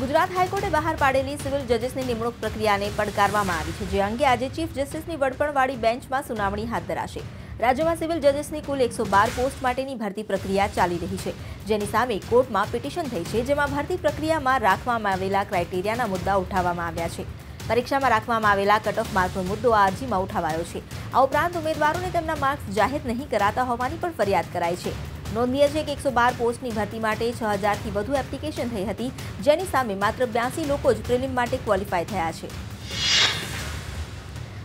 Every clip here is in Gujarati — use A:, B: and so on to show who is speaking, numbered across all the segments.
A: ગુજરાત હાઈકોર્ટે બહાર પાડેલી સિવિલ જજીસની નિમણૂક પ્રક્રિયાને પડકારવામાં આવી છે, જે અંગે આજે ચીફ જસ્ટિસની વડપણવાળી બેન્ચમાં સુનાવણી હાથ ધરાશે। રાજ્યમાં સિવિલ જજીસની કુલ 112 પોસ્ટ માટેની ભરતી પ્રક્રિયા ચાલી રહી છે, જેની સામે કોર્ટમાં પિટિશન થઈ છે, જેમાં ભરતી પ્રક્રિયામાં રાખવામાં આવેલા ક્રાઇટેરિયાના મુદ્દા ઉઠાવવામાં આવ્યા છે। પરીક્ષામાં રાખવામાં આવેલા કટ ઓફ માર્કનો મુદ્દો આ અરજીમાં ઉઠાવાયો છે। આ ઉપરાંત ઉમેદવારોને તેમના માર્ક્સ જાહેર નહીં કરાતા હોવાની પણ ફરિયાદ કરાઈ છે। નોંધનીય છે કે 112 પોસ્ટની ભરતી માટે 6000થી વધુ એપ્લિકેશન થઈ હતી, જેની સામે માત્ર 82 લોકો જ પ્રિલિમ માટે ક્વોલિફાય થયા છે।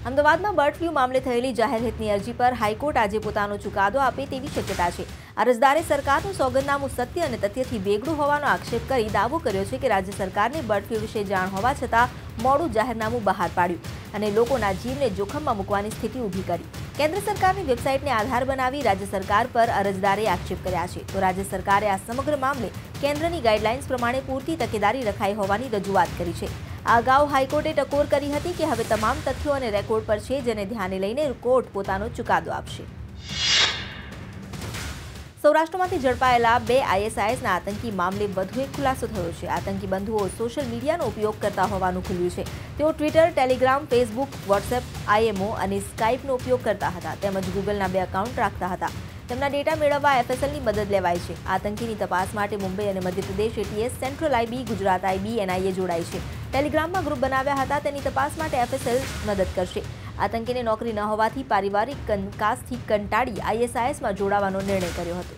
A: અમદાવાદમાં બર્ડ ફ્લૂ મામલે થયેલી જાહેરહિતની અરજી પર હાઈકોર્ટ આજે પોતાનો ચુકાદો આપે તેવી શક્યતા છે। અરજદારે સરકારનું સોગંદનામું સત્ય અને તથ્યથી વેગળું હોવાનો આક્ષેપ કરી દાવો કર્યો છે કે રાજ્ય સરકારને બર્ડ ફ્લૂ વિશે જાણ હોવા છતાં મોડું જાહેરનામું બહાર પાડ્યું અને લોકોના જીવને જોખમમાં મૂકવાની સ્થિતિ ઊભી કરી। કેન્દ્ર સરકારની વેબસાઇટને આધાર બનાવી રાજ્ય સરકાર પર અરજદારે આક્ષેપ કર્યા છે, તો રાજ્ય સરકારે આ સમગ્ર મામલે કેન્દ્રની ગાઈડલાઇન્સ પ્રમાણે પૂરતી તકેદારી રખાઈ હોવાની રજૂઆત કરી છે। આ અગાઉ હાઈકોર્ટે ટકોર કરી હતી કે હવે તમામ તથ્યો અને રેકોર્ડ પર છે, જેને ધ્યાને લઈને કોર્ટ પોતાનો ચુકાદો આપશે। સૌરાષ્ટ્રમાંથી ઝડપાયેલા 2 ISISના આતંકી મામલે વધુ એક ખુલાસો થયો છે। આતંકી બંધુઓ સોશિયલ મીડિયાનો ઉપયોગ કરતા હોવાનું ખુલ્યું છે। તેઓ Twitter, Telegram, Facebook, WhatsApp, IMO અને સ્કાઇપનો ઉપયોગ કરતા હતા, તેમજ ગૂગલના 2 એકાઉન્ટ રાખતા હતા। તેમના ડેટા મેળવવા FSLની મદદ લેવાય છે। આતંકીની તપાસ માટે મુંબઈ અને Madhya Pradesh ATS, central IB, Gujarat IB, NIA જોડાઈ છે। ટેલિગ્રામમાં ગ્રુપ બનાવ્યા હતા, તેની તપાસ માટે FSL મદદ કરશે। આતંકીને નોકરી ન હોવાથી પારિવારિક કંકાસથી કંટાળી ISISમાં જોડાવાનો નિર્ણય કર્યો હતો।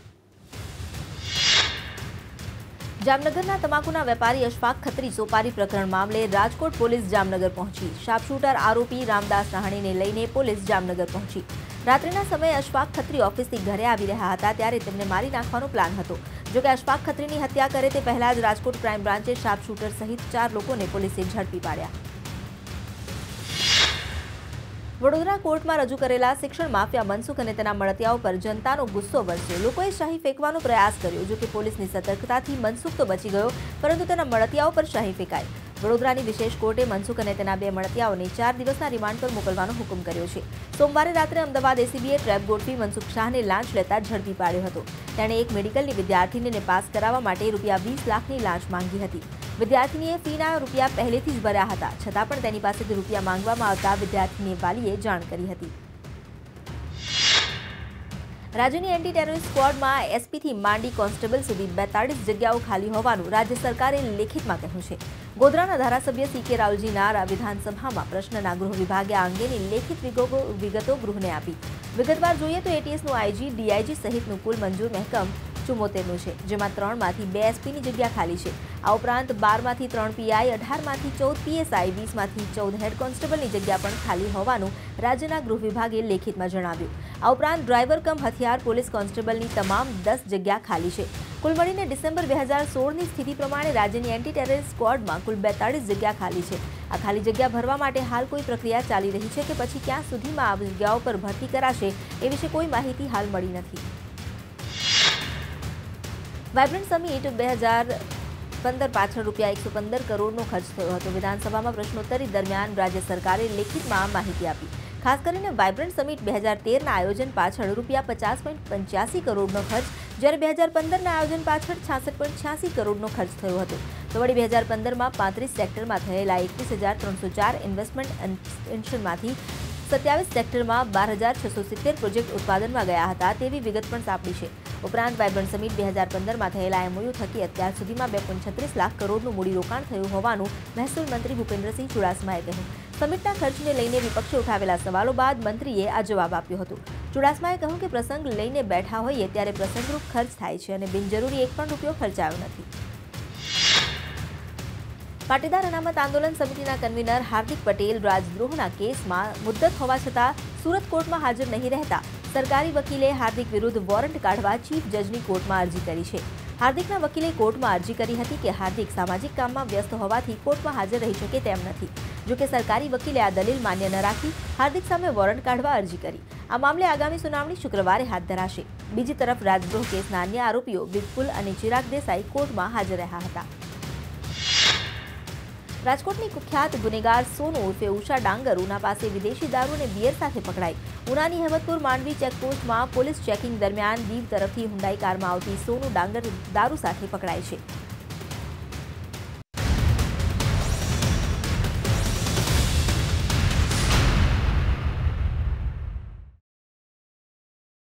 A: જામનગરના તમાકુના વેપારી અશફાક ખત્રી સોપારી પ્રકરણ મામલે રાજકોટ પોલીસ જામનગર પહોંચી। શાર્પશૂટર આરોપી રામદાસ નહાણીને લઈને પોલીસ જામનગર પહોંચી। રાત્રિના સમયે અશફાક ખત્રી ઓફિસથી ઘરે આવી રહ્યા હતા, ત્યારે તેમને મારી નાખવાનો પ્લાન હતો। જોકે અશફાક ખત્રીની હત્યા કરે તે પહેલા જ રાજકોટ ક્રાઇમ બ્રાન્ચે શાર્પશૂટર સહિત 4 લોકોને પોલીસે ઝડપી પાડ્યા। વડોદરા કોર્ટમાં રજૂ કરેલા શિક્ષણ માફિયા મનસુખ અને તેના મળતિયાઓ પર જનતાનો ગુસ્સો વરસ્યો। લોકોએ શાહી ફેંકવાનો પ્રયાસ કર્યો। જોકે પોલીસની સતર્કતાથી મનસુખ તો બચી ગયો, પરંતુ તેના મળતિયાઓ પર શાહી ફેંકાઈ। વડોદરાની વિશેષ કોર્ટે મનસુખ અને તેના 2 મળતિયાઓને 4 દિવસના રિમાન્ડ પર મોકલવાનો હુકમ કર્યો છે। સોમવારે રાત્રે અમદાવાદ ACBએ ટ્રેપ ગોઠવી મનસુખ શાહને લાંચ લેતા ઝડપી પાડ્યો હતો। તેણે એક મેડિકલની વિદ્યાર્થીનીને પાસ કરાવવા માટે ₹20 લાખની લાંચ માંગી હતી। વિદ્યાર્થીનીએ ફીના રૂપિયા પહેલેથી જ ભર્યા હતા, છતાં પણ તેની પાસેથી રૂપિયા માંગવામાં આવતા વિદ્યાર્થીની વાલીએ જાણ કરી હતી। રાજ્યની એન્ટી ટેરરિસ્ટ સ્ક્વોડમાં SPથી માંડી કોન્સ્ટેબલ સુધી 42 જગ્યાઓ ખાલી હોવાનું રાજ્ય સરકારે લેખિતમાં કહ્યું છે। ગોધરાના ધારાસભ્ય CK રાવલજીના વિધાનસભામાં પ્રશ્નના ગૃહ વિભાગે આ અંગેની લેખિત વિગતો ગૃહને આપી। વિગતવાર જોઈએ તો ATSનું IG, DIG સહિતનું કુલ મંજૂર મહેકમ 74નું છે, જેમાં 3માંથી 2 SPની જગ્યા ખાલી છે। આ ઉપરાંત 12માંથી 3 PI, 18માંથી 14 PSI, 20માંથી 14 હેડ કોન્સ્ટેબલની જગ્યા પણ ખાલી હોવાનું રાજ્યના ગૃહ વિભાગે લેખિતમાં જણાવ્યું। આ ઉપરાંત ડ્રાઈવર કમ હથિયાર પોલીસ કોન્સ્ટેબલની તમામ 10 જગ્યા ખાલી છે। કુલ મળીને ડિસેમ્બર 2016ની સ્થિતિ પ્રમાણે રાજ્યની એન્ટી ટેરરિસ્ટ સ્ક્વોડમાં કુલ 42 જગ્યા ખાલી છે। આ ખાલી જગ્યા ભરવા માટે હાલ કોઈ પ્રક્રિયા ચાલી રહી છે કે પછી ક્યાં સુધીમાં આ જગ્યાઓ પર ભરતી કરાશે એ વિશે કોઈ માહિતી હાલ મળી નથી। વાઇબ્રન્ટ સમિટ 2015 પાછળ ₹115 કરોડનો ખર્ચ થયો હતો। વિધાનસભામાં પ્રશ્નોત્તરી દરમિયાન રાજ્ય સરકારે લેખિતમાં માહિતી આપી। ખાસ કરીને વાઇબ્રન્ટ સમિટ 2013ના આયોજન પાછળ ₹50.85 કરોડનો ખર્ચ, જ્યારે 2015ના આયોજન પાછળ 66.86 કરોડનો ખર્ચ થયો હતો। તો વળી 2015માં 35 સેક્ટરમાં થયેલા 21,304 ઇન્વેસ્ટમેન્ટમાંથી 27 સેક્ટરમાં 12,670 પ્રોજેક્ટ ઉત્પાદનમાં ગયા હતા, તેવી વિગત પણ સાંપડી છે। ઉપરાંત વાઇબ્રન્ટ સમિટ 2015માં થયેલા MOU થકી અત્યાર સુધીમાં 2.36 લાખ કરોડનું મૂડીરોકાણ થયું હોવાનું મહેસૂલ મંત્રી ભૂપેન્દ્રસિંહ ચુડાસમાએ કહ્યું। સમિટના ખર્ચને લઈને વિપક્ષે ઉઠાવેલા સવાલો બાદ મંત્રીએ આ જવાબ આપ્યો હતો। ચુડાસમાએ કહ્યું કે પ્રસંગ લઈને બેઠા હોઈએ ત્યારે પ્રસંગરૂપ ખર્ચ થાય છે અને બિનજરૂરી એક પણ રૂપિયો ખર્ચાયો નથી। પાટીદાર અનામત આંદોલન સમિતિના કન્વીનર હાર્દિક પટેલ રાજદ્રોહના કેસમાં મુદ્દત હોવા છતાં સુરત કોર્ટમાં હાજર નહીં રહેતા સરકારી વકીલે હાર્દિક વિરુદ્ધ વોરંટ કાઢવા ચીફ જજની કોર્ટમાં અરજી કરી છે। હાર્દિકના વકીલે કોર્ટમાં અરજી કરી હતી કે હાર્દિક સામાજિક કામમાં વ્યસ્ત હોવાથી કોર્ટમાં હાજર રહી શકે તેમ નથી। જોકે સરકારી વકીલે આ દલીલ માન્ય ન રાખી હાર્દિક સામે વોરંટ કાઢવા અરજી કરી। આ મામલે આગામી સુનાવણી શુક્રવારે હાથ ધરાશે। બીજી તરફ રાજદ્રોહ કેસના અન્ય આરોપીઓ વિપુલ અને ચિરાગ દેસાઈ કોર્ટમાં હાજર રહ્યા હતા। રાજકોટની કુખ્યાત ગુનેગાર સોનુ ઉર્ફે ઉષા ડાંગર ઉના પાસે વિદેશી દારૂ અને બિયર સાથે પકડાઈ। ઉનાની હેમતપુર માંડવી ચેકપોસ્ટમાં પોલીસ ચેકિંગ દરમિયાન દીવ તરફથી હુંડાઈ કારમાં આવતી સોનુ ડાંગર દારૂ સાથે પકડાઈ છે।